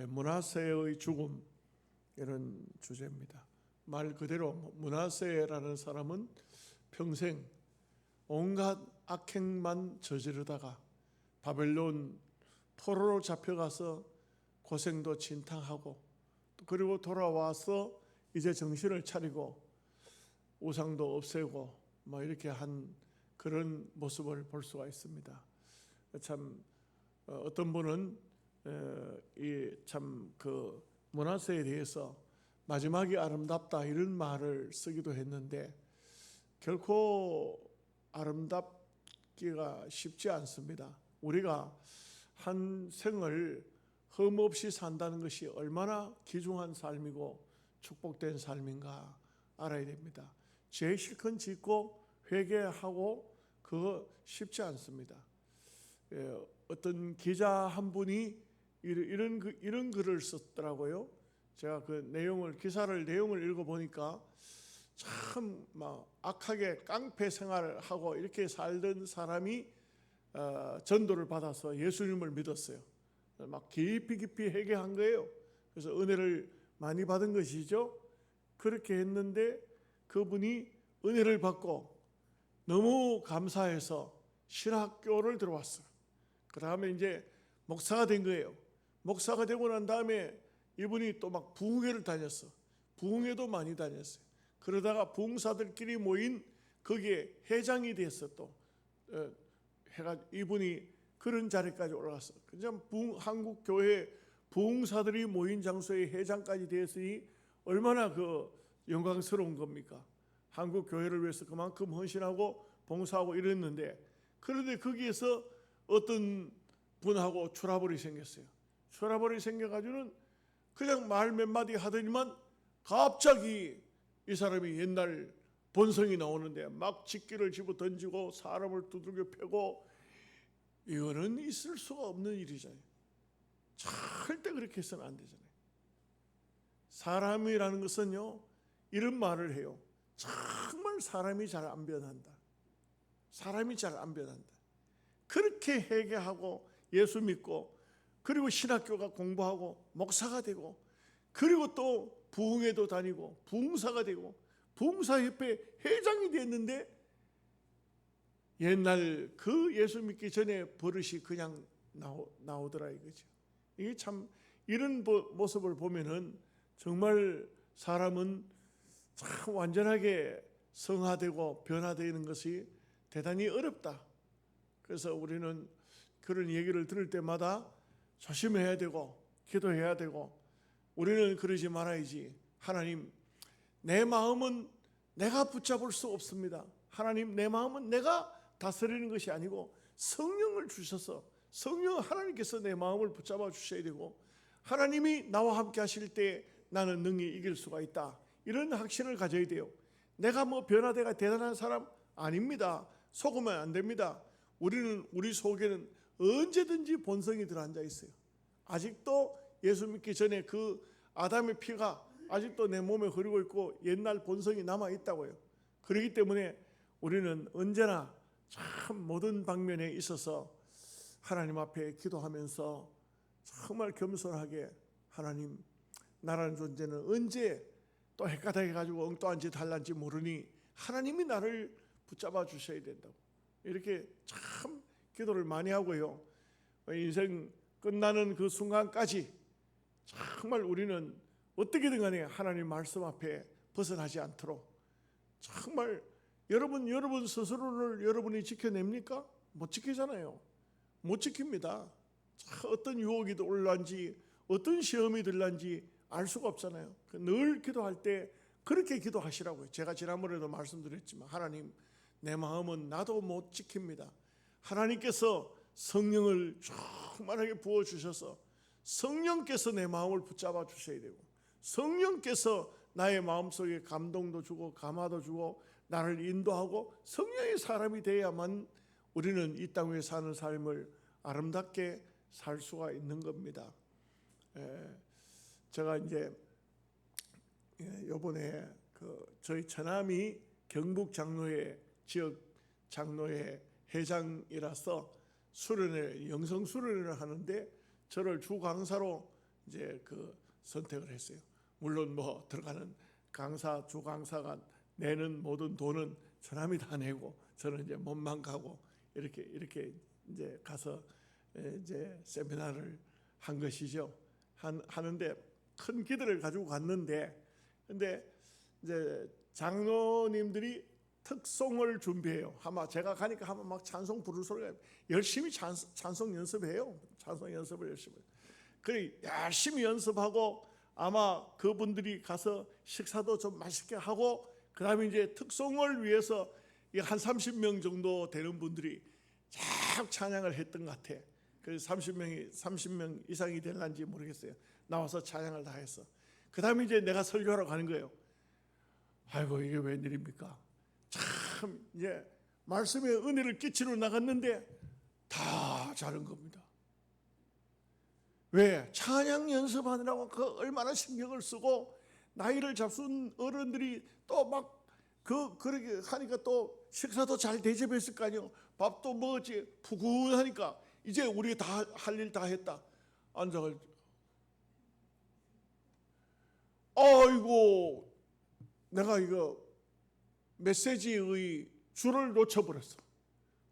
므낫세의 죽음, 이런 주제입니다. 말 그대로 므낫세라는 사람은 평생 온갖 악행만 저지르다가 바벨론 포로로 잡혀가서 고생도 진탕하고, 그리고 돌아와서 이제 정신을 차리고 우상도 없애고 이렇게 한 그런 모습을 볼 수가 있습니다. 참 어떤 분은 그 므낫세에 대해서 마지막이 아름답다 이런 말을 쓰기도 했는데, 결코 아름답기가 쉽지 않습니다. 우리가 한 생을 흠없이 산다는 것이 얼마나 귀중한 삶이고 축복된 삶인가 알아야 됩니다. 죄 실컷 짓고 회개하고 그거 쉽지 않습니다. 어떤 기자 한 분이 이런 글을 썼더라고요. 제가 기사를 내용을 읽어보니까 참 악하게 깡패 생활을 하고 이렇게 살던 사람이 전도를 받아서 예수님을 믿었어요. 막 깊이 회개한 거예요. 그래서 은혜를 많이 받은 것이죠. 그렇게 했는데 그분이 은혜를 받고 너무 감사해서 신학교를 들어왔어요. 그 다음에 이제 목사가 된 거예요. 목사가 되고 난 다음에 이분이 또 막 부흥회를 다녔어. 부흥회도 많이 다녔어요. 그러다가 부흥사들끼리 모인 거기에 회장이 됐어. 또 이분이 그런 자리까지 올라갔어. 그냥 한국 교회 부흥사들이 모인 장소에 회장까지 되었으니 얼마나 그 영광스러운 겁니까? 한국 교회를 위해서 그만큼 헌신하고 봉사하고 이랬는데, 그런데 거기에서 어떤 분하고 트러블이 생겼어요. 트러블이 생겨가지고는 그냥 말 몇 마디 하더니만 갑자기 이 사람이 옛날 본성이 나오는데 막 집기를 집어 던지고 사람을 두들겨 패고, 이거는 있을 수가 없는 일이잖아요. 절대 그렇게 해서는 안 되잖아요. 사람이라는 것은요, 이런 말을 해요. 정말 사람이 잘 안 변한다. 사람이 잘 안 변한다. 그렇게 회개하고 예수 믿고, 그리고 신학교가 공부하고 목사가 되고, 그리고 또 부흥회도 다니고 부흥사가 되고 부흥사협회 회장이 됐는데, 옛날 그 예수 믿기 전에 버릇이 그냥 나오더라 이거죠. 이게 참 이런 모습을 보면은 정말 사람은 참 완전하게 성화되고 변화되는 것이 대단히 어렵다. 그래서 우리는 그런 얘기를 들을 때마다 조심해야 되고 기도해야 되고, 우리는 그러지 말아야지. 하나님, 내 마음은 내가 붙잡을 수 없습니다. 하나님, 내 마음은 내가 다스리는 것이 아니고 성령을 주셔서 하나님께서 내 마음을 붙잡아 주셔야 되고, 하나님이 나와 함께 하실 때 나는 능히 이길 수가 있다. 이런 확신을 가져야 돼요. 내가 변화되가 대단한 사람 아닙니다. 속으면 안 됩니다. 우리 속에는 언제든지 본성이 들어앉아 있어요. 아직도 예수 믿기 전에 그 아담의 피가 아직도 내 몸에 흐르고 있고 옛날 본성이 남아 있다고요. 그렇기 때문에 우리는 언제나 참 모든 방면에 있어서 하나님 앞에 기도하면서 정말 겸손하게, 하나님, 나라는 존재는 언제 또 헷가닥해 가지고 엉뚱한 짓 할란지 모르니 하나님이 나를 붙잡아 주셔야 된다고, 이렇게 참 기도를 많이 하고요. 인생 끝나는 그 순간까지 정말 우리는 어떻게든 간에 하나님 말씀 앞에 벗어나지 않도록, 정말 여러분 스스로를 여러분이 지켜냅니까? 못 지키잖아요. 못 지킵니다. 어떤 유혹이 올라온지 어떤 시험이 들란지 알 수가 없잖아요. 늘 기도할 때 그렇게 기도하시라고요. 제가 지난번에도 말씀드렸지만, 하나님, 내 마음은 나도 못 지킵니다. 하나님께서 성령을 충만하게 부어주셔서 성령께서 내 마음을 붙잡아 주셔야 되고, 성령께서 나의 마음속에 감동도 주고 감화도 주고 나를 인도하고 성령의 사람이 되어야만 우리는 이 땅 위에 사는 삶을 아름답게 살 수가 있는 겁니다. 제가 이제 요번에 저희 처남이 경북 장로회 지역 장로회 회장이라서 영성 수련회를 하는데 저를 주 강사로 이제 그 선택을 했어요. 물론 뭐 들어가는 강사, 주강사가 내는 모든 돈은 저남이 다 내고 저는 이제 몸만 가고 이렇게 이제 가서 이제 세미나를 한 것이죠. 하는데 큰 기대를 가지고 갔는데, 근데 이제 장로님들이 특송을 준비해요. 아마 제가 가니까 아마 막 찬송 부를 소리가 열심히 찬송 연습해요. 찬송 연습을 열심히. 그래 열심히 연습하고 아마 그분들이 가서 식사도 좀 맛있게 하고 그다음에 이제 특송을 위해서 한 30명 정도 되는 분들이 쫙 찬양을 했던 것 같아. 그래서 30명 이상이 될런지 모르겠어요. 나와서 찬양을 다 했어. 그다음에 이제 내가 설교하러 가는 거예요. 아이고 이게 웬일입니까? 참 이제 말씀의 은혜를 끼치러 나갔는데 다 자른 겁니다. 왜? 찬양 연습하느라고 그 얼마나 신경을 쓰고 나이를 잡순 어른들이 또 막 그렇게 하니까 또 식사도 잘 대접했을 거 아니에요. 밥도 먹었지. 푸근하니까 이제 우리 다 할 일 다 했다. 앉아가지고 아이고 내가 이거 메시지의 줄을 놓쳐버렸어.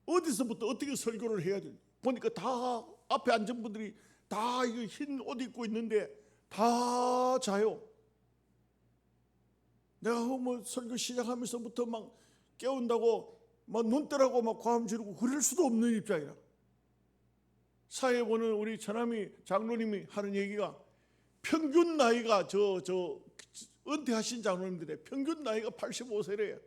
어디서부터 어떻게 설교를 해야 되지? 보니까 다 앞에 앉은 분들이 다 이거 흰 옷 입고 있는데 다 자요. 내가 뭐 설교 시작하면서부터 막 깨운다고 막 눈 뜨라고 막 고함 지르고 그럴 수도 없는 입장이라. 사회 보는 우리 처남이 장로님이 하는 얘기가 평균 나이가 저 은퇴하신 장로님들의 평균 나이가 85세래요.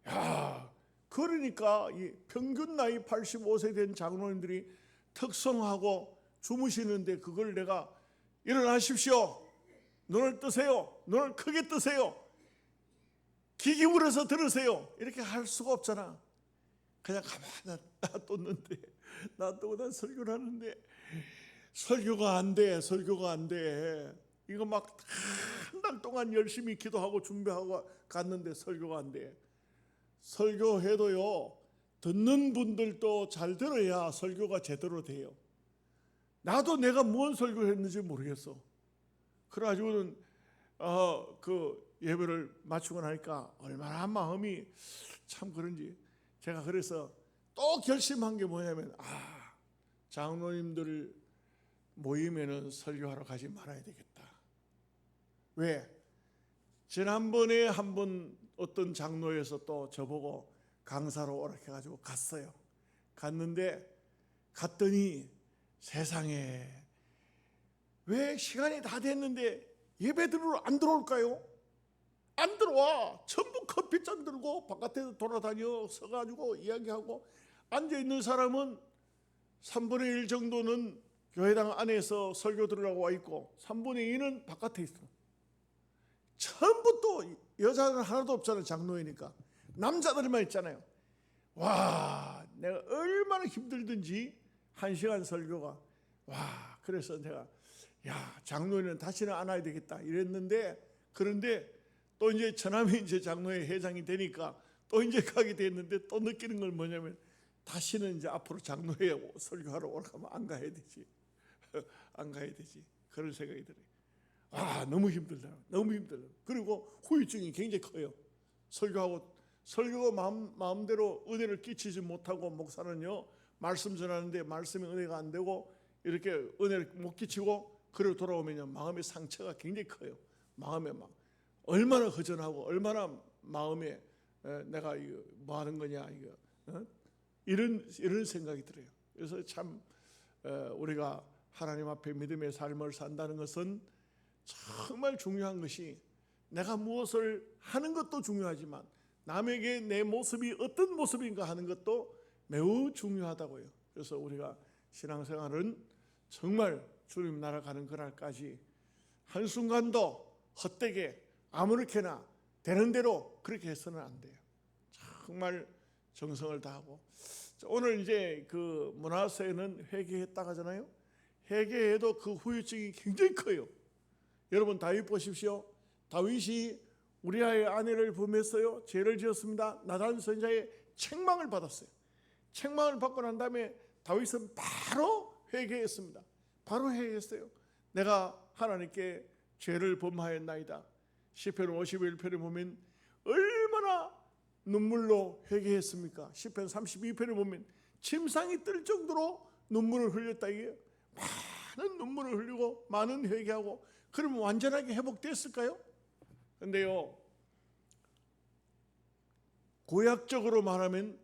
야, 그러니까 이 평균 나이 85세 된 장로님들이 특성하고 주무시는데 그걸 내가 일어나십시오. 눈을 뜨세요. 눈을 크게 뜨세요. 귀 기울여서 들으세요. 이렇게 할 수가 없잖아. 그냥 가만히 놔뒀는데 놔두고 난 설교를 하는데 설교가 안 돼. 설교가 안 돼. 이거 막 한 달 동안 열심히 기도하고 준비하고 갔는데 설교가 안 돼. 설교해도요 듣는 분들도 잘 들어야 설교가 제대로 돼요. 나도 내가 뭔 설교를 했는지 모르겠어. 그래가지고는 그 예배를 마치고 나니까 얼마나 마음이 참 그런지 제가 그래서 또 결심한 게 뭐냐면 장로님들 모임에는 설교하러 가지 말아야 되겠다. 왜? 지난번에 한 번 어떤 장로에서 또 저보고 강사로 오라 해가지고 갔어요. 갔더니 세상에 왜 시간이 다 됐는데 예배드리러 안 들어올까요? 안 들어와. 전부 커피잔 들고 바깥에 돌아다녀 서가지고 이야기하고 앉아있는 사람은 3분의 1 정도는 교회당 안에서 설교 들으라고 와 있고 3분의 2는 바깥에 있어. 전부 또 여자는 하나도 없잖아요. 장로이니까 남자들만 있잖아요. 와, 내가 얼마나 힘들든지 1시간 설교가 그래서 내가 장로회는 다시는 안 와야 되겠다 이랬는데, 그런데 또 이제 처남이 이제 장로회 회장이 되니까 또 이제 가게 됐는데 또 느끼는 건 뭐냐면 다시는 이제 앞으로 장로회에 설교하러 오라고 하면 안 가야 되지. 안 가야 되지. 그런 생각이 들어요. 너무 힘들다. 너무 힘들다. 그리고 후유증이 굉장히 커요. 설교가 마음대로 은혜를 끼치지 못하고 목사는요 말씀 전하는데 말씀의 은혜가 안 되고 이렇게 은혜를 못 끼치고 그리고 돌아오면요 마음의 상처가 굉장히 커요. 마음에 막 얼마나 허전하고 얼마나 마음에 내가 이거 뭐 하는 거냐 이거 이런 생각이 들어요. 그래서 참 우리가 하나님 앞에 믿음의 삶을 산다는 것은 정말 중요한 것이 내가 무엇을 하는 것도 중요하지만 남에게 내 모습이 어떤 모습인가 하는 것도 매우 중요하다고요. 그래서 우리가 신앙생활은 정말 주님 나라 가는 그날까지 한순간도 헛되게 아무렇게나 되는 대로 그렇게 해서는 안 돼요. 정말 정성을 다하고. 오늘 이제 그 문하세는 회개했다 하잖아요. 회개해도 그 후유증이 굉장히 커요. 여러분 다윗 보십시오. 다윗이 우리아의 아내를 범했어요. 죄를 지었습니다. 나단 선지자의 책망을 받았어요. 책망을 받고 난 다음에 다윗은 바로 회개했습니다. 바로 회개했어요. 내가 하나님께 죄를 범하였나이다. 시편 51편에 보면 얼마나 눈물로 회개했습니까? 시편 32편에 보면 침상이 뜰 정도로 눈물을 흘렸다 이게요. 많은 눈물을 흘리고 많은 회개하고, 그러면 완전하게 회복됐을까요? 근데요, 구약적으로 말하면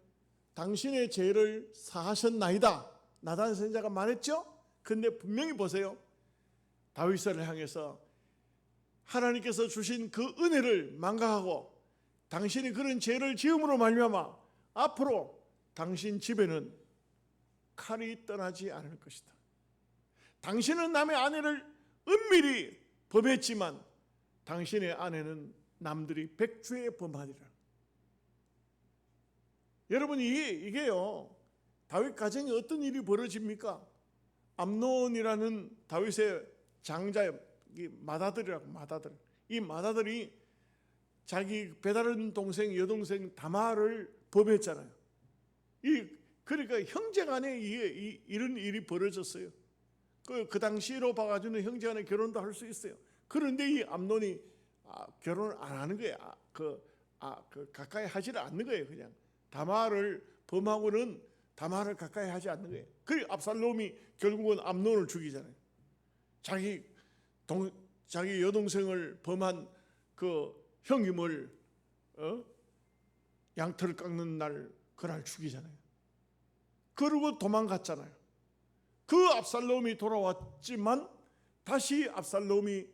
당신의 죄를 사하셨나이다, 나단 선지자가 말했죠. 근데 분명히 보세요, 다윗을 향해서 하나님께서 주신 그 은혜를 망각하고 당신이 그런 죄를 지음으로 말미암아 앞으로 당신 집에는 칼이 떠나지 않을 것이다. 당신은 남의 아내를 은밀히 범했지만 당신의 아내는 남들이 백주에 범하리라. 여러분, 이게요, 다윗 가정에 어떤 일이 벌어집니까? 암논이라는 다윗의 장자, 맏아들이라고, 맏아들. 이 맏아들이 자기 배다른 동생, 여동생 다말을 범했잖아요. 그러니까 형제간에 이런 일이 벌어졌어요. 그 당시로 봐가지고는 형제간에 결혼도 할 수 있어요. 그런데 이 암논이 결혼을 안 하는 거예요. 가까이 하지를 않는 거예요. 그냥 다말을 범하고는 다말을 가까이 하지 않는 거예요. 그리고 압살롬이 결국은 암논을 죽이잖아요. 자기 여동생을 범한 그 형님을 양털을 깎는 그날 죽이잖아요. 그러고 도망갔잖아요. 그 압살롬이 돌아왔지만 다시 압살롬이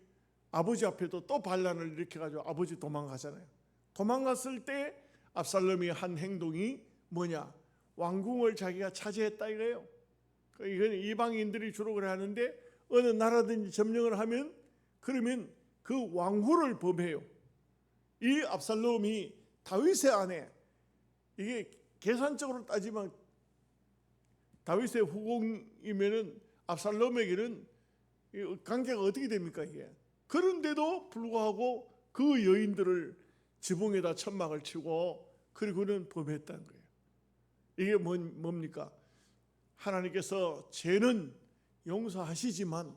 아버지 앞에도 또 반란을 일으켜가지고 아버지 도망가잖아요. 도망갔을 때 압살롬이 한 행동이 뭐냐? 왕궁을 자기가 차지했다 이거예요. 이건 이방인들이 주로 그래 하는데, 어느 나라든지 점령을 하면 그러면 그 왕후를 범해요. 이 압살롬이 다윗의 아내, 이게 계산적으로 따지면 다윗의 후궁이면은 압살롬에게는 관계가 어떻게 됩니까 이게? 그런데도 불구하고 그 여인들을 지붕에다 천막을 치고 그리고는 범했다는 거예요. 이게 뭡니까? 하나님께서 죄는 용서하시지만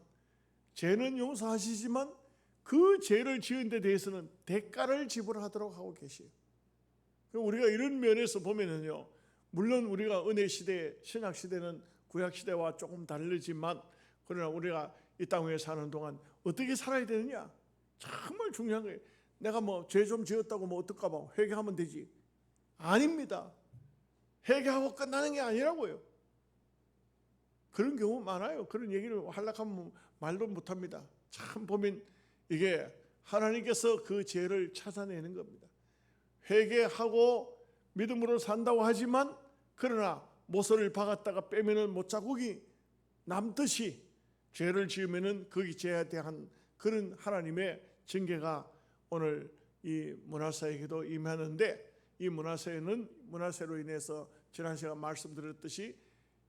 그 죄를 지은 데 대해서는 대가를 지불하도록 하고 계시요. 우리가 이런 면에서 보면은요, 물론 우리가 은혜 시대, 신약 시대는 구약 시대와 조금 다르지만, 그러나 우리가 이 땅 위에 사는 동안 어떻게 살아야 되느냐, 정말 중요한 거예요. 내가 뭐 죄 좀 지었다고 뭐 어떨까 봐 회개하면 되지. 아닙니다. 회개하고 끝나는 게 아니라고요. 그런 경우 많아요. 그런 얘기를 하려면 말도 못합니다. 참 보면 이게 하나님께서 그 죄를 찾아내는 겁니다. 회개하고 믿음으로 산다고 하지만, 그러나 모서리를 박았다가 빼면은 못자국이 남듯이 죄를 지으면은 그 죄에 대한 그런 하나님의 징계가 오늘 이 므낫세에게도 임하는데, 이 므낫세로 인해서 지난 시간 말씀드렸듯이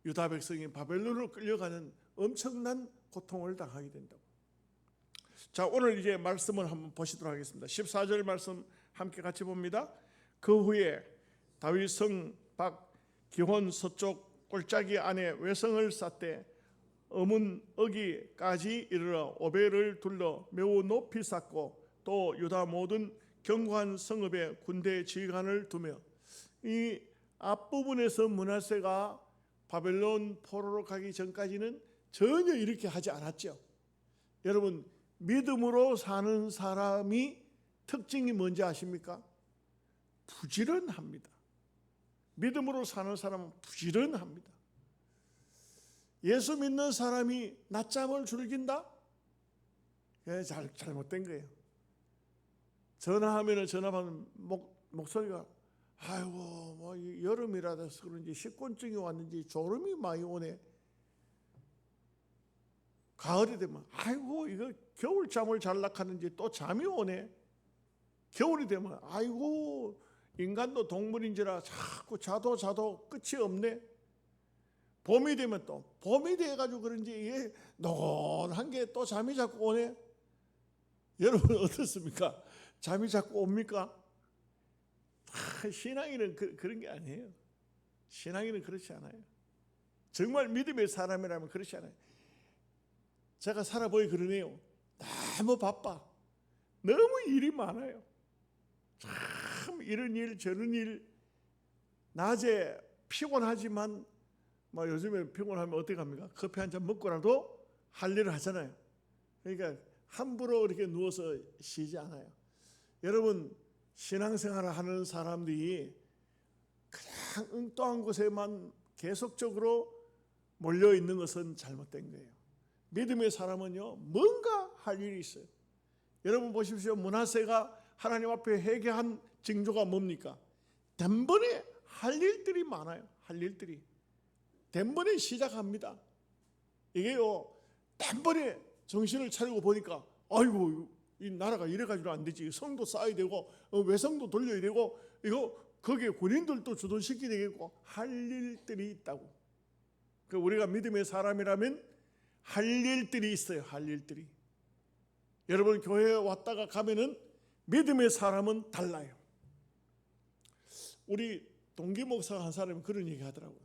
유다 백성이 바벨론으로 끌려가는 엄청난 고통을 당하게 된다고. 자, 오늘 이제 말씀을 한번 보시도록 하겠습니다. 14절 말씀 함께 같이 봅니다. 그 후에 다윗 성 밖 기혼 서쪽 골짜기 안에 외성을 쌓되 어문어기까지 이르러 오벨을 둘러 매우 높이 쌓고, 또 유다 모든 견고한 성읍에 군대 지휘관을 두며. 이 앞부분에서 므낫세가 바벨론 포로로 가기 전까지는 전혀 이렇게 하지 않았죠. 여러분, 믿음으로 사는 사람이 특징이 뭔지 아십니까? 부지런합니다. 믿음으로 사는 사람은 부지런합니다. 예수 믿는 사람이 낮잠을 즐긴다? 잘못된 거예요. 전화하면 전화 받는 목소리가, 아이고 뭐 여름이라서 그런지 식곤증이 왔는지 졸음이 많이 오네. 가을이 되면 아이고 이거 겨울잠을 잘락 하는지 또 잠이 오네. 겨울이 되면 아이고 인간도 동물인지라 자꾸 자도 끝이 없네. 봄이 되면 또 봄이 돼가지고 그런지 이게 노곤한 게 또 잠이 자꾸 오네. 여러분 어떻습니까? 잠이 자꾸 옵니까? 신앙인은 그런 게 아니에요. 신앙인은 그렇지 않아요. 정말 믿음의 사람이라면 그렇지 않아요. 제가 살아보니 그러네요. 너무 바빠. 너무 일이 많아요. 참 이런 일 저런 일, 낮에 피곤하지만 요즘에 피곤하면 어떻게 합니까? 커피 한 잔 먹고라도 할 일을 하잖아요. 그러니까 함부로 이렇게 누워서 쉬지 않아요. 여러분, 신앙생활을 하는 사람들이 그냥 엉뚱한 곳에만 계속적으로 몰려 있는 것은 잘못된 거예요. 믿음의 사람은요, 뭔가 할 일이 있어요. 여러분 보십시오. 므낫세가 하나님 앞에 회개한 징조가 뭡니까? 단번에 할 일들이 많아요. 할 일들이 단번에 시작합니다. 이게요, 단번에 정신을 차리고 보니까 아이고, 이 나라가 이래가지고 안 되지. 성도 쌓아야 되고 외성도 돌려야 되고 이거 거기에 군인들도 주둔시켜야 되겠고 할 일들이 있다고. 우리가 믿음의 사람이라면 할 일들이 있어요. 할 일들이. 여러분 교회에 왔다가 가면은 믿음의 사람은 달라요. 우리 동기 목사가 한 사람이 그런 얘기 하더라고요.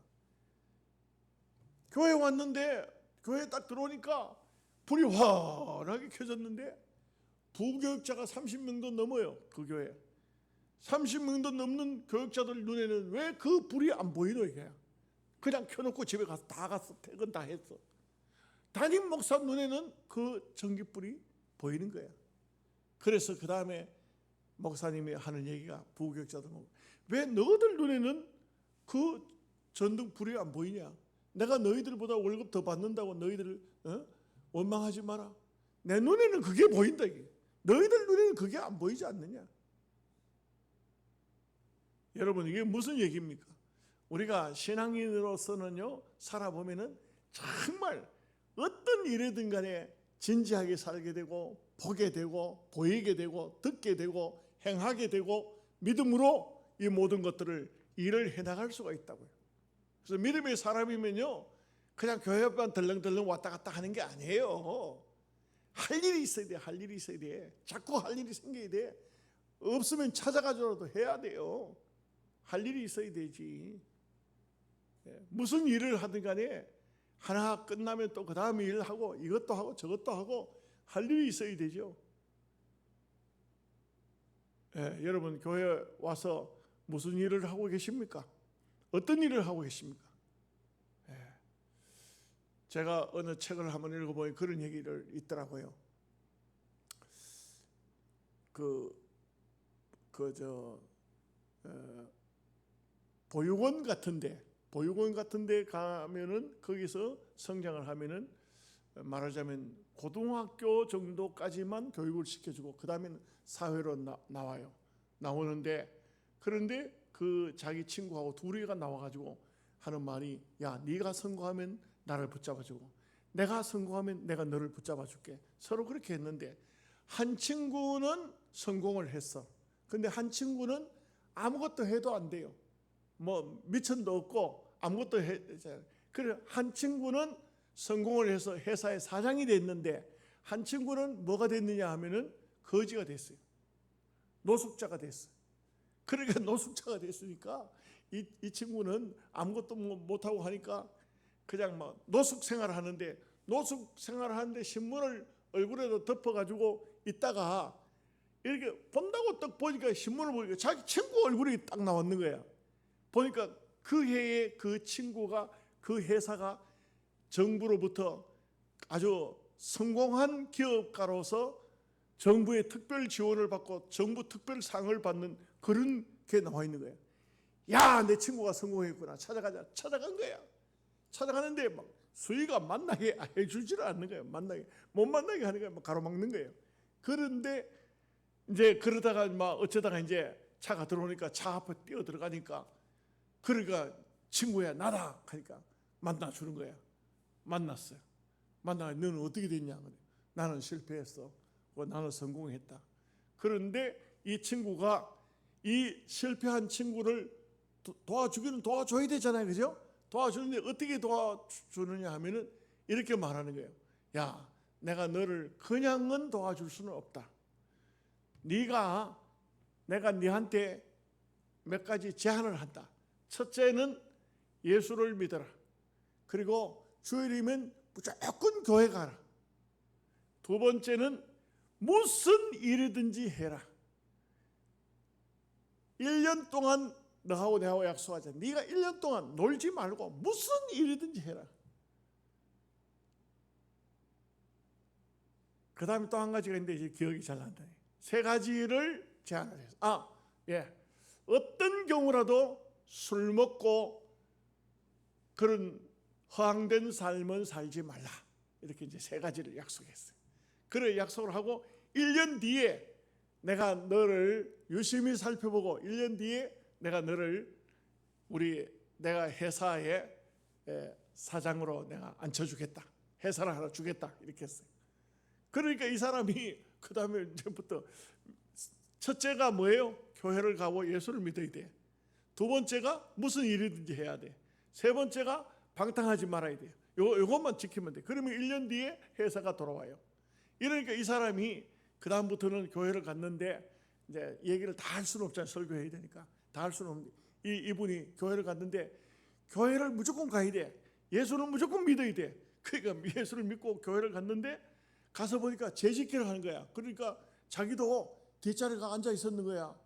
교회에 왔는데 교회에 딱 들어오니까 불이 환하게 켜졌는데 부교육자가 30명도 넘어요. 그 교회 30명도 넘는 교육자들 눈에는 왜 그 불이 안 보이노? 이게 그냥 켜놓고 집에 가서 다 갔어. 퇴근 다 했어. 담임 목사 눈에는 그 전기불이 보이는 거야. 그래서 그 다음에 목사님이 하는 얘기가, 부교육자들 왜 너희들 눈에는 그 전등 불이 안 보이냐? 내가 너희들보다 월급 더 받는다고 너희들을 원망하지 마라. 내 눈에는 그게 보인다. 이게. 너희들 눈에는 그게 안 보이지 않느냐? 여러분 이게 무슨 얘기입니까? 우리가 신앙인으로서는요, 살아보면은 정말 어떤 일이든 간에 진지하게 살게 되고 보게 되고 보이게 되고 듣게 되고 행하게 되고 믿음으로 이 모든 것들을 일을 해나갈 수가 있다고요. 그래서 믿음의 사람이면요, 그냥 교회 앞만 덜렁덜렁 왔다 갔다 하는 게 아니에요. 할 일이 있어야 돼. 할 일이 있어야 돼. 자꾸 할 일이 생겨야 돼. 없으면 찾아가서라도 해야 돼요. 할 일이 있어야 되지. 무슨 일을 하든 간에 하나 끝나면 또 그 다음 일을 하고 이것도 하고 저것도 하고 할 일이 있어야 되죠. 여러분 교회에 와서 무슨 일을 하고 계십니까? 어떤 일을 하고 계십니까? 제가 어느 책을 한번 읽어보니 그런 얘기를 있더라고요. 보육원 같은데 가면은 거기서 성장을 하면은 말하자면 고등학교 정도까지만 교육을 시켜주고 그 다음에는 사회로 나와요. 나오는데 그런데 그 자기 친구하고 둘이가 나와가지고 하는 말이, 야 네가 성공하면 나를 붙잡아주고 내가 성공하면 내가 너를 붙잡아줄게. 서로 그렇게 했는데 한 친구는 성공을 했어. 근데 한 친구는 아무것도 해도 안 돼요. 뭐 미천도 없고 아무것도 그래 한 친구는 성공을 해서 회사의 사장이 됐는데 한 친구는 뭐가 됐느냐 하면은 거지가 됐어요. 노숙자가 됐어요. 그러니까 노숙자가 됐으니까 이 친구는 아무것도 못하고 하니까 그냥 막 노숙 생활을 하는데 신문을 얼굴에도 덮어가지고 있다가 이렇게 본다고 딱 보니까 신문을 보니까 자기 친구 얼굴이 딱 나왔는 거야. 보니까 그 해에 그 친구가 그 회사가 정부로부터 아주 성공한 기업가로서 정부의 특별 지원을 받고 정부 특별상을 받는 그런 게 나와 있는 거예요. 야, 내 친구가 성공했구나. 찾아가자. 찾아간 거야. 찾아가는데 막 수위가 만나게 해주지를 않는 거예요. 못 만나게 하는 거예요. 막 가로막는 거예요. 그런데 이제 그러다가 막 어쩌다가 이제 차가 들어오니까 차 앞에 뛰어 들어가니까 그러니까 친구야 나다 하니까 만나주는 거야. 만났어요. 만나 너는 어떻게 됐냐? 나는 실패했어. 나는 성공했다. 그런데 이 친구가 이 실패한 친구를 도와주기는 도와줘야 되잖아요. 그죠? 도와주는데 어떻게 도와주느냐 하면은 이렇게 말하는 거예요. 야, 내가 너를 그냥은 도와줄 수는 없다. 내가 네한테 몇 가지 제안을 한다. 첫째는 예수를 믿어라. 그리고 주일이면 무조건 교회 가라. 두 번째는 무슨 일이든지 해라. 1년 동안 너하고 내하고 약속하자. 네가 1년 동안 놀지 말고 무슨 일이든지 해라. 그 다음에 또 한 가지가 있는데 이제 기억이 잘 난다. 세 가지를 제안을 했어. 어떤 경우라도 술 먹고 그런 허황된 삶은 살지 말라. 이렇게 이제 세 가지를 약속했어요. 그래 약속을 하고 1년 뒤에 내가 너를 유심히 살펴보고 1년 뒤에 내가 너를 내가 회사의 사장으로 내가 앉혀주겠다. 회사를 하나 주겠다. 이렇게 했어요. 그러니까 이 사람이 그 다음에 이제부터 첫째가 뭐예요? 교회를 가고 예수를 믿어야 돼. 두 번째가 무슨 일이든지 해야 돼. 세 번째가 방탕하지 말아야 돼요. 요것만 지키면 돼. 그러면 1년 뒤에 회사가 돌아와요. 이러니까 이 사람이 그 다음부터는 교회를 갔는데 이제 얘기를 다 할 수는 없잖아요. 설교해야 되니까 다 할 수는 없는데 이분이 교회를 갔는데 교회를 무조건 가야 돼. 예수는 무조건 믿어야 돼. 그러니까 예수를 믿고 교회를 갔는데 가서 보니까 재짓기를 하는 거야. 그러니까 자기도 뒷자리에 앉아 있었는 거야.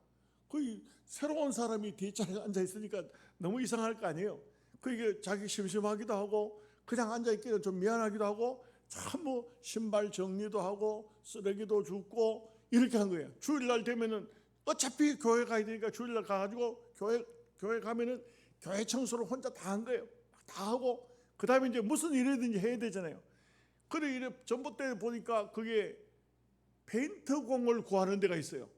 그 새로운 사람이 뒷자리에 앉아 있으니까 너무 이상할 거 아니에요. 그게 자기 심심하기도 하고 그냥 앉아 있기도 좀 미안하기도 하고 참 뭐 신발 정리도 하고 쓰레기도 줍고 이렇게 한 거예요. 주일날 되면은 어차피 교회 가야 되니까 주일날 가가지고 교회 가면은 교회 청소를 혼자 다 한 거예요. 다 하고 그 다음에 이제 무슨 일이든지 해야 되잖아요. 그래 이래 전봇대 보니까 그게 페인트공을 구하는 데가 있어요.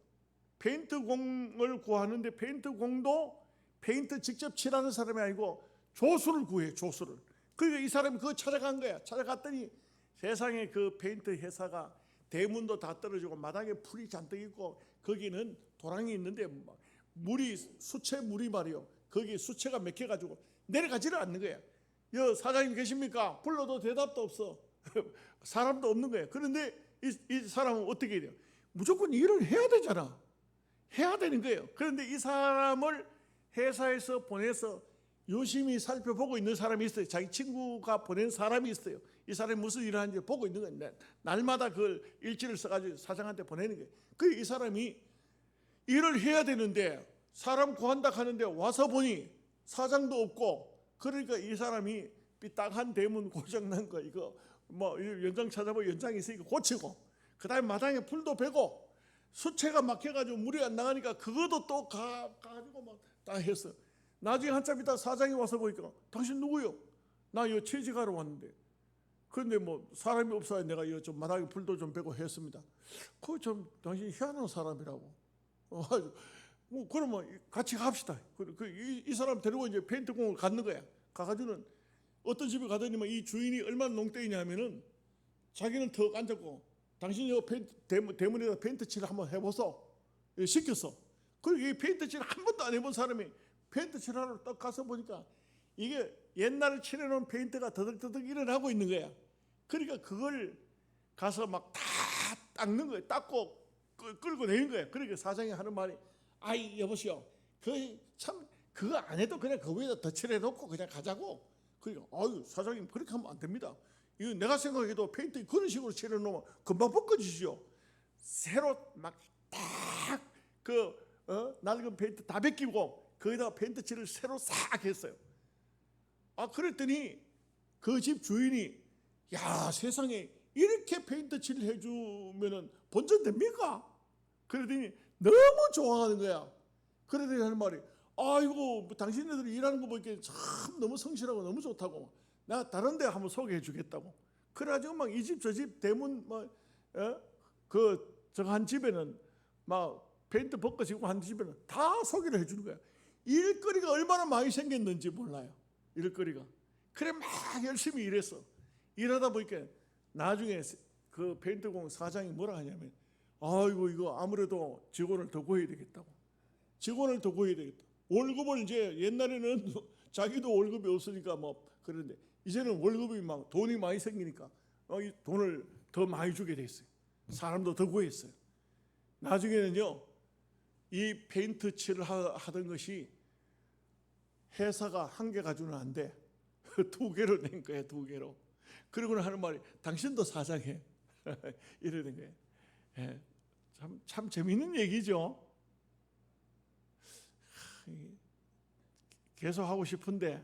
페인트공을 구하는데 페인트공도 페인트 직접 칠하는 사람이 아니고 조수를 구해. 조수를. 그러니까 이 사람이 그거 찾아간 거야. 찾아갔더니 세상에 그 페인트 회사가 대문도 다 떨어지고 마당에 풀이 잔뜩 있고 거기는 도랑이 있는데 수채 물이 말이요. 거기 수채가 맥혀가지고 내려가지를 않는 거야. 여 사장님 계십니까? 불러도 대답도 없어. 사람도 없는 거야. 그런데 이 사람은 어떻게 해야 돼요? 무조건 일을 해야 되잖아. 해야 되는 거예요. 그런데 이 사람을 회사에서 보내서 유심히 살펴보고 있는 사람이 있어요. 자기 친구가 보낸 사람이 있어요. 이 사람이 무슨 일을 하는지 보고 있는 거예요. 날마다 그걸 일지를 써가지고 사장한테 보내는 거예요. 이 사람이 일을 해야 되는데 사람 구한다 하는데 와서 보니 사장도 없고 그러니까 이 사람이 삐딱한 대문 고장난 거 이거 뭐 연장 찾아보고 연장이 있으니까 고치고 그 다음에 마당에 풀도 베고 수채가 막혀가지고 물이 안 나가니까 그것도 또 가가지고 막 다 했어. 나중에 한참 있다 사장이 와서 보니까 당신 누구요? 나 이거 채직하러 왔는데 그런데 뭐 사람이 없어야 내가 이거 좀 마당에 풀도 좀 베고 했습니다. 그거 좀 당신 희한한 사람이라고. 뭐 그러면 같이 갑시다. 이 사람 데리고 이제 페인트공을 갔는 거야. 가가지고는 어떤 집에 가더니만 이 주인이 얼마나 농땡이냐면은 자기는 턱 앉았고 당신이 이거 대문에다 페인트 칠을 한번 해보소 시켰어. 그리고 이 페인트 칠을 한 번도 안 해본 사람이 페인트 칠하러 딱 가서 보니까 이게 옛날에 칠해놓은 페인트가 더덕더덕 일어나고 있는 거야. 그러니까 그걸 가서 막 다 닦는 거야. 닦고 끌고 내는 거야. 그러니까 사장이 하는 말이 아이 여보시오. 그거 안 해도 그냥 그 위에다 덧칠해 놓고 그냥 가자고. 그러니까 아유 사장님 그렇게 하면 안 됩니다. 이거 내가 생각해도 페인트 그런 식으로 칠해 놓으면 금방 벗겨지시죠. 새로 막딱그 낡은 페인트 다 벗기고 거기다가 페인트 칠을 새로 싹 했어요. 그랬더니 그 집 주인이 야 세상에 이렇게 페인트 칠을 해주면은 본전됩니까? 그러더니 너무 좋아하는 거야. 그러더니 하는 말이 아이고 당신네들이 일하는 거 보니까 참 너무 성실하고 너무 좋다고. 나 다른 데 한번 소개해 주겠다고. 그래가지고 막 이 집 저 집 대문 저거 한 집에는 막 페인트 벗겨지고 한 집에는 다 소개를 해주는 거야. 일거리가 얼마나 많이 생겼는지 몰라요. 일거리가. 그래 막 열심히 일했어. 일하다 보니까 나중에 그 페인트공 사장이 뭐라 하냐면 아이고 이거 아무래도 직원을 더 구해야 되겠다고. 직원을 더 구해야 되겠다. 월급을 이제 옛날에는 자기도 월급이 없으니까 뭐 그런데 이제는 월급이 막 돈이 많이 생기니까 이 돈을 더 많이 주게 됐어요. 사람도 더 구했어요. 나중에는요 이 페인트 칠을 하던 것이 회사가 한 개 가지고는 안 돼. 두 개로 낸 거야. 두 개로. 그러고는 하는 말이 당신도 사장해. 이러는 거예요. 예, 참 재밌는 얘기죠. 계속 하고 싶은데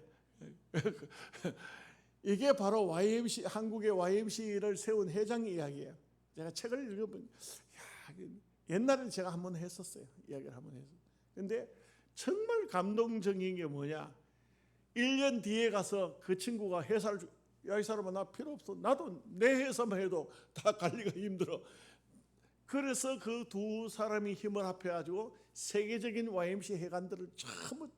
이게 바로 YMC, 한국의 YMC를 세운 회장 이야기예요. 제가 책을 읽어보니 옛날에 제가 한번 했었어요. 이야기를 한번 했어요. 근데 정말 감동적인 게 뭐냐, 1년 뒤에 가서 그 친구가 회사를 야, 이 사람아 나 필요 없어. 나도 내 회사만 해도 다 관리가 힘들어. 그래서 그 두 사람이 힘을 합해가지고 세계적인 YMC 회관들을 전부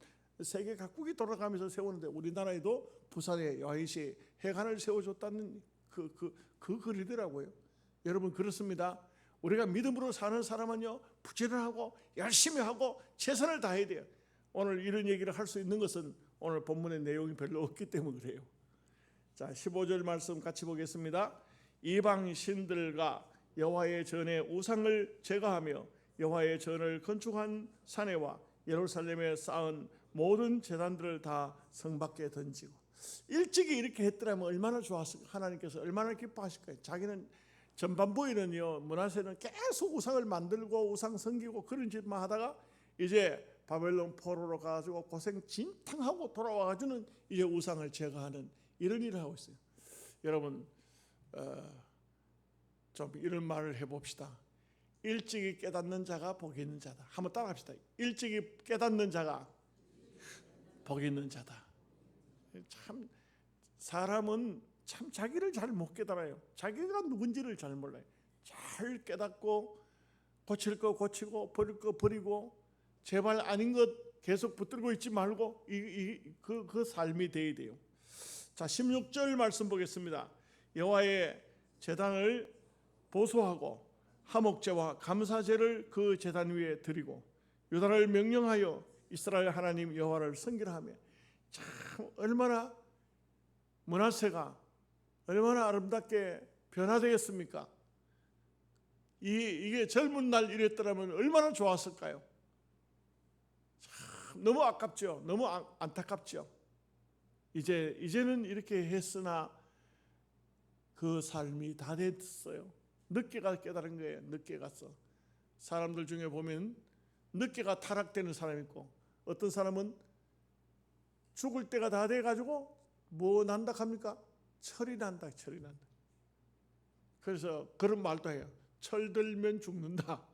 세계 각국이 돌아가면서 세우는데, 우리나라에도 부산에 YMC 회관을 세워줬다는 그 글이더라고요. 여러분, 그렇습니다. 우리가 믿음으로 사는 사람은요, 부지런하고 열심히 하고 최선을 다해야 돼요. 오늘 이런 얘기를 할 수 있는 것은 오늘 본문의 내용이 별로 없기 때문에 그래요. 자, 15절 말씀 같이 보겠습니다. 이방 신들과 여호와의 전에 우상을 제거하며 여호와의 전을 건축한 사내와 예루살렘에 쌓은 모든 제단들을 다 성 밖에 던지고. 일찍이 이렇게 했더라면 얼마나 좋았을까. 하나님께서 얼마나 기뻐하실까요. 자기는 전반부에는요, 므낫세는 계속 우상을 만들고 우상 섬기고 그런 짓만 하다가 이제 바벨론 포로로 가지고 고생 진탕하고 돌아와가지고는 이제 우상을 제거하는 이런 일을 하고 있어요. 여러분, 좀 이런 말을 해봅시다. 일찍이 깨닫는 자가 복이 있는 자다. 한번 따라합시다. 일찍이 깨닫는 자가 복이 있는 자다. 참 사람은 참 자기를 잘 못 깨달아요. 자기가 누군지를 잘 몰라요. 잘 깨닫고 고칠 거 고치고 버릴 거 버리고 제발 아닌 것 계속 붙들고 있지 말고 그 삶이 돼야 돼요. 자, 16절 말씀 보겠습니다. 여호와의 제단을 보수하고 화목제와 감사제를 그 제단 위에 드리고 유다를 명령하여 이스라엘 하나님 여호와를 섬기라 하며. 참 얼마나 므낫세가 얼마나 아름답게 변화되겠습니까? 이게 젊은 날 이랬더라면 얼마나 좋았을까요? 참 너무 아깝죠. 너무 안타깝죠. 이제는 이렇게 했으나 그 삶이 다 됐어요. 늦게 가서 깨달은 거예요. 늦게 가서. 사람들 중에 보면 늦게 가 타락되는 사람이 있고, 어떤 사람은 죽을 때가 다 돼가지고 뭐 난다 합니까? 철이 난다. 철이 난다. 그래서 그런 말도 해요. 철들면 죽는다.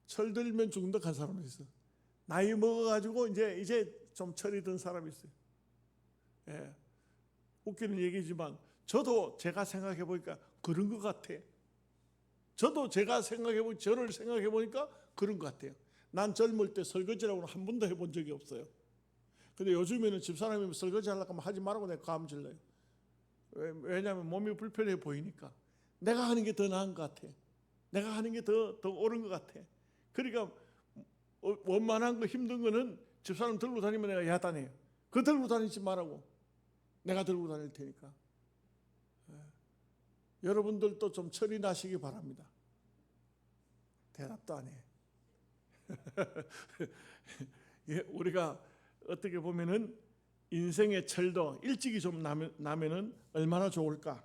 철들면 죽는다 한 사람이 있어. 나이 먹어가지고 이제 좀 철이 든 사람이 있어요. 예. 웃기는 얘기지만 저도 제가 생각해 보니까 그런 것 같아. 저도 제가 저를 생각해 보니까 그런 것 같아요. 난 젊을 때 설거지라고는 한 번도 해본 적이 없어요. 근데 요즘에는 집사람이 설거지 하려고 하면 하지 말라고 내가 감질러요. 왜냐하면 몸이 불편해 보이니까. 내가 하는 게 더 나은 것 같아. 내가 하는 게 더 옳은 것 같아. 그러니까 원만한 거 힘든 거는 집사람 들고 다니면 내가 야단해요. 그 들고 다니지 말라고. 내가 들고 다닐 테니까. 여러분들도 좀 철이 나시기 바랍니다. 대답도 안 해. 예, 우리가 어떻게 보면은 인생의 철도 일찍이 좀 나면은 얼마나 좋을까.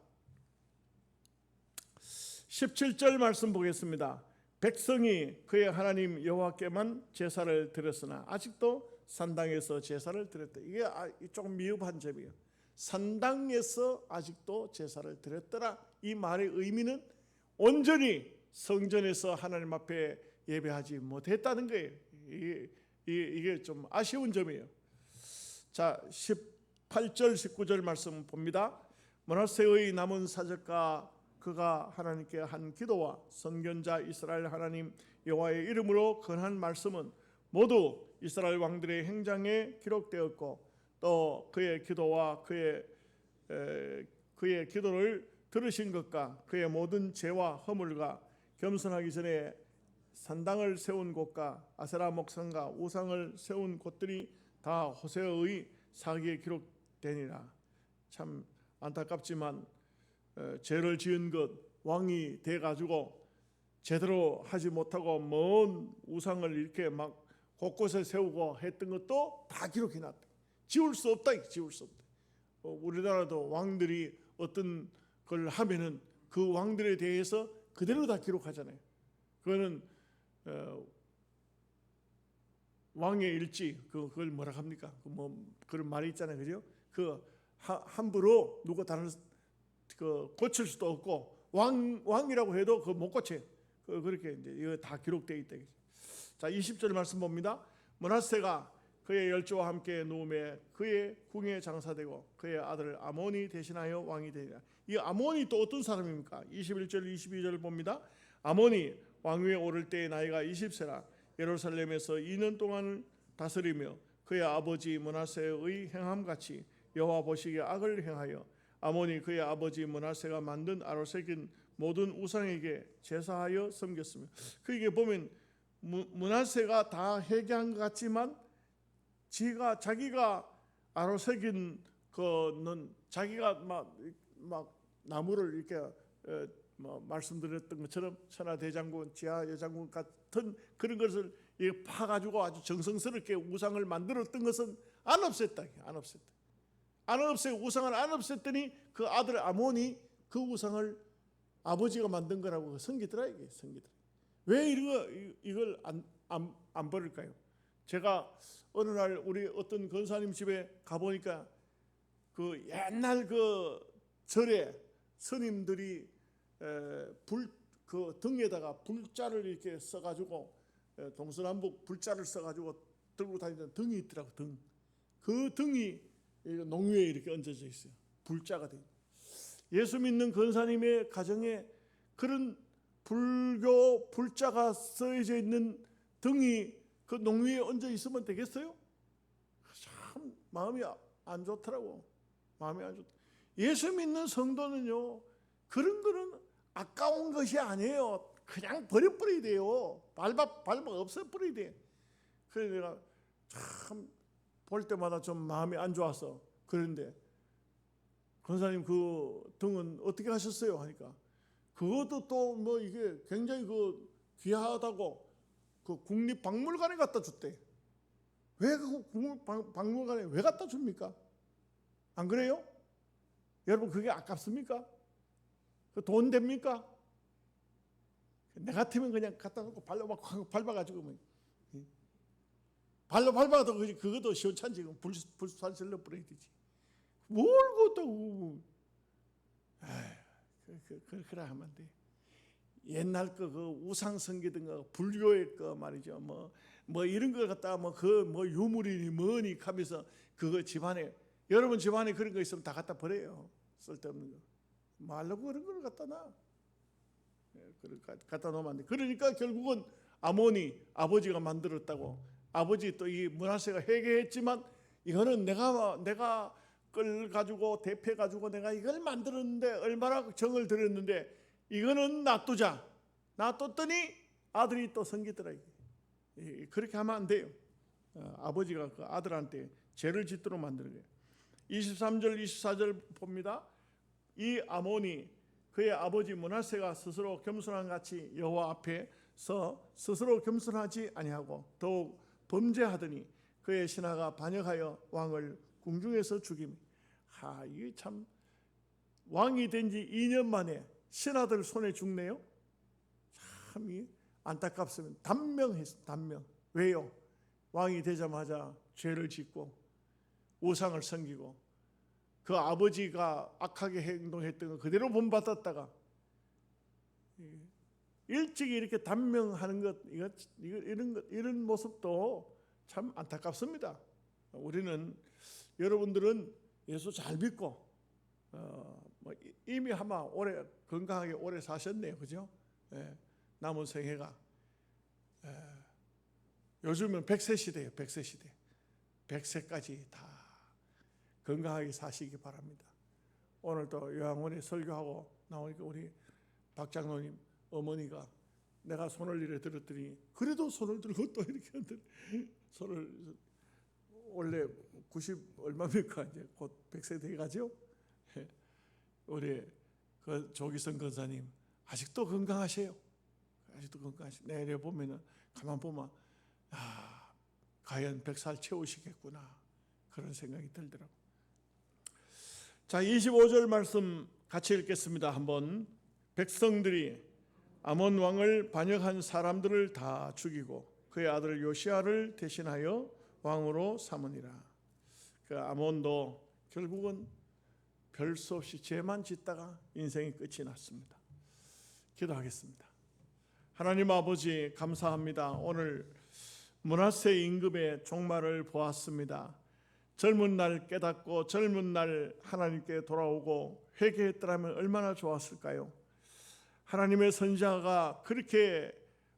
17절 말씀 보겠습니다. 백성이 그의 하나님 여호와께만 제사를 드렸으나 아직도 산당에서 제사를 드렸다. 이게 조금 미흡한 점이에요. 산당에서 아직도 제사를 드렸더라. 이 말의 의미는 온전히 성전에서 하나님 앞에 예배하지 못했다는 거예요. 이게 좀 아쉬운 점이에요. 자, 18절 19절 말씀 봅니다. 므낫세의 남은 사적과 그가 하나님께 한 기도와 선견자 이스라엘 하나님 여호와의 이름으로 건한 말씀은 모두 이스라엘 왕들의 행장에 기록되었고, 또 그의 기도와 그의 기도를 들으신 것과 그의 모든 죄와 허물과 겸손하기 전에 산당을 세운 곳과 아세라 목상과 우상을 세운 곳들이 다 호세아의 사기에 기록되니라. 참 안타깝지만 죄를 지은 것, 왕이 돼가지고 제대로 하지 못하고 먼 우상을 이렇게 막 곳곳에 세우고 했던 것도 다 기록해놨다. 지울 수 없다. 지울 수 없다. 우리나라도 왕들이 어떤 걸 하면은 그 왕들에 대해서 그대로 다 기록하잖아요. 그거는 왕의 일지 그걸 뭐라 합니까? 뭐 그런 말이 있잖아요, 그죠? 그 함부로 누가 다른 고칠 수도 없고 왕이라고 해도 그 못 고쳐. 그렇게 이제 이거 다 기록되어 있다. 자, 20절 말씀 봅니다. 므낫세가 그의 열조와 함께 누움에 그의 궁에 장사되고 그의 아들 아몬이 대신하여 왕이 되니라. 이 아몬이 또 어떤 사람입니까? 21절 22절 봅니다. 아몬이 왕위에 오를 때의 나이가 20세라 예루살렘에서 2년 동안을 다스리며 그의 아버지 므낫세의 행함같이 여호와 보시기에 악을 행하여 아몬이 그의 아버지 므낫세가 만든 아로새긴 모든 우상에게 제사하여 섬겼으며, 그에게 보면 므낫세가 다 회개한 것 같지만 자기가 아로새긴 거는 자기가 막 나무를 이렇게 말씀드렸던 것처럼 천하대장군, 지하여장군 같은 그런 것을 파가지고 아주 정성스럽게 우상을 만들었던 것은 안 없앴다. 안 없애고 우상을 안 없앴더니 그 아들 아몬이 그 우상을 아버지가 만든 거라고 섬기더라. 이게 섬기더라. 왜 이걸 안 버릴까요? 제가 어느 날 우리 어떤 권사님 집에 가보니까 그 옛날 그 절에 스님들이 그 등에다가 불자를 이렇게 써가지고 동서남북 불자를 써가지고 들고 다니는 등이 있더라고. 그 등이 농위에 이렇게 얹어져 있어요. 불자가 돼. 예수 믿는 권사님의 가정에 그런 불교 불자가 써져 있는 등이 그 농위에 얹어 있으면 되겠어요? 참 마음이 안 좋더라고. 마음이 안 좋다. 예수 믿는 성도는요, 그런 거는 아까운 것이 아니에요. 그냥 버려버려야 돼요. 밟아 없애버려야 돼. 그래서 내가 참 볼 때마다 좀 마음이 안 좋았어. 그런데 권사님 그 등은 어떻게 하셨어요? 하니까 그것도 또 뭐 이게 굉장히 그 귀하다고 그 국립박물관에 갖다 줬대. 왜 그 국립박물관에 왜 갖다 줍니까? 안 그래요? 여러분 그게 아깝습니까? 그 돈 됩니까? 내 같으면 그냥 갖다 놓고 밟아가지고 뭐. 발로 밟아도 그것도 시원찮지. 불살슬러 버려야 되지. 뭘 그것도 그래 하면 안 돼. 옛날 그 우상 섬기던 거 불교의 거 말이죠. 뭐 이런 걸 갖다가 뭐 유물이니 뭐니 하면서 그거 집안에 여러분 집안에 그런 거 있으면 다 갖다 버려요. 쓸데없는 거. 말라고 그런 걸 갖다 놔. 갖다 놓으면 안 돼. 그러니까 결국은 아몬이 아버지가 만들었다고. 아버지 또 이 므낫세가 회개했지만 이거는 내가 끌 가지고 대패 가지고 내가 이걸 만들었는데 얼마나 정을 들였는데 이거는 놔뒀더니 아들이 또 섬기더라. 그렇게 하면 안 돼요. 아버지가 그 아들한테 죄를 짓도록 만드는 거예요. 23절 24절 봅니다. 이 아몬이 그의 아버지 므낫세가 스스로 겸손한 같이 여호와 앞에서 스스로 겸손하지 아니하고 더욱 범죄하더니 그의 신하가 반역하여 왕을 궁중에서 죽임. 이게 참 왕이 된 지 2년 만에 신하들 손에 죽네요. 참 안타깝습니다. 단명했어. 단명. 왜요? 왕이 되자마자 죄를 짓고 우상을 섬기고 그 아버지가 악하게 행동했던 거 그대로 본받았다가 일찍 이렇게 단명하는 것, 이런 모습도 참 안타깝습니다. 우리는 여러분들은 예수 잘 믿고 이미 아마 건강하게 오래 사셨네요, 그죠? 남은 생애가 요즘은 100세 시대예요, 100세 시대. 100세까지 다 건강하게 사시기 바랍니다. 오늘 또 요양원에 설교하고 나오니까 우리 박 장로님 어머니가 내가 손을 이래 들었더니 그래도 손을 들고 또 이렇게 하더니 손을 원래 90 얼마입니까? 이제 곧 100세 돼가죠. 우리 그 조기성 권사님 아직도 건강하세요. 아직도 건강하시. 내내 보면은 가만 보면 과연 100살 채우시겠구나 그런 생각이 들더라고. 자, 25절 말씀 같이 읽겠습니다. 한번 백성들이 아몬 왕을 반역한 사람들을 다 죽이고 그의 아들 요시야를 대신하여 왕으로 삼으니라. 그 아몬도 결국은 별 수 없이 죄만 짓다가 인생이 끝이 났습니다. 기도하겠습니다. 하나님 아버지 감사합니다. 오늘 므낫세 임금의 종말을 보았습니다. 젊은 날 깨닫고 젊은 날 하나님께 돌아오고 회개했더라면 얼마나 좋았을까요? 하나님의 선지자가 그렇게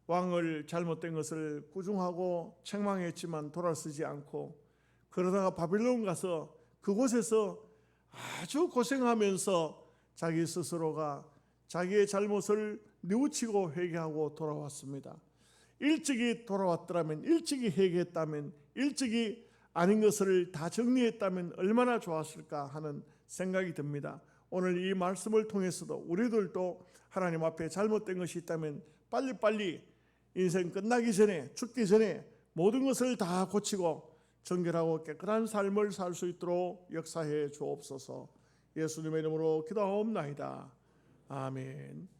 왕을 잘못된 것을 꾸중하고 책망했지만 돌아서지 않고 그러다가 바빌론 가서 그곳에서 아주 고생하면서 자기 스스로가 자기의 잘못을 뉘우치고 회개하고 돌아왔습니다. 일찍이 돌아왔더라면, 일찍이 회개했다면, 일찍이 아닌 것을 다 정리했다면 얼마나 좋았을까 하는 생각이 듭니다. 오늘 이 말씀을 통해서도 우리들도 하나님 앞에 잘못된 것이 있다면 빨리빨리 인생 끝나기 전에, 죽기 전에 모든 것을 다 고치고 정결하고 깨끗한 삶을 살 수 있도록 역사해 주옵소서. 예수님의 이름으로 기도하옵나이다. 아멘.